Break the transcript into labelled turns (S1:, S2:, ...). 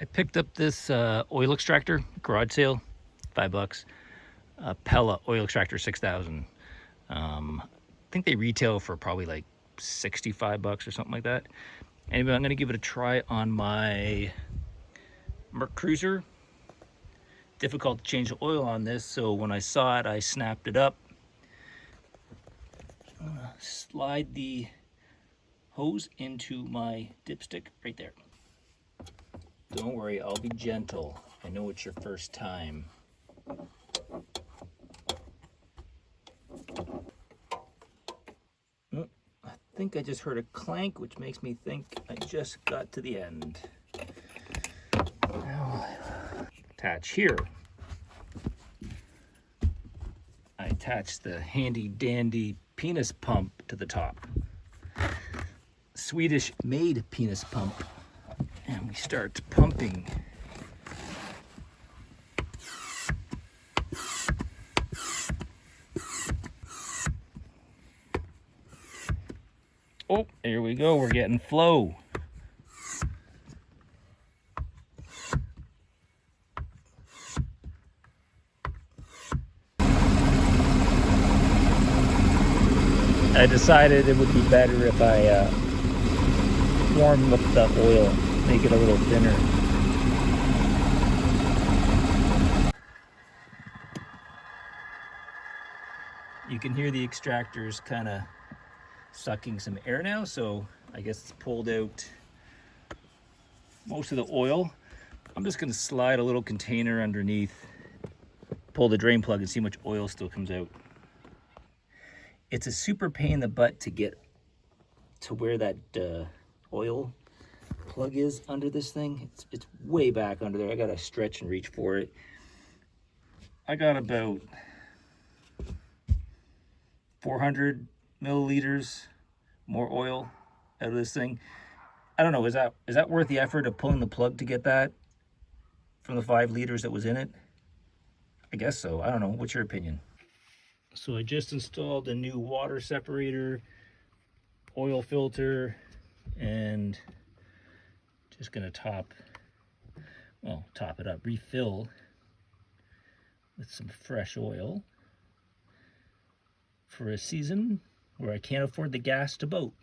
S1: I picked up this oil extractor, garage sale, $5. Pela oil extractor 6000. I think they retail for probably like $65 or something like that. Anyway, I'm gonna give it a try on my Merc Cruiser. Difficult to change the oil on this, so when I saw it, I snapped it up. Slide the hose into my dipstick right there. Don't worry, I'll be gentle. I know it's your first time. I think I just heard a clank, which makes me think I just got to the end. Now, attach here. I attach the handy dandy penis pump to the top. Swedish made penis pump. And we start pumping. Oh, here we go, we're getting flow. I decided it would be better if I warm up the oil, make it a little thinner. You can hear the extractors kind of sucking some air now, so I guess it's pulled out most of the oil. I'm just going to slide a little container underneath, pull the drain plug and see how much oil still comes out. It's a super pain in the butt to get to where that oil plug is under this thing. It's way back under there. I gotta stretch and reach for it. I got about 400 milliliters more oil out of this thing. I don't know, is that worth the effort of pulling the plug to get that from the 5 liters that was in it? I guess so. I don't know. What's your opinion? So I just installed a new water separator, oil filter, and just gonna top it up, refill with some fresh oil for a season where I can't afford the gas to boat.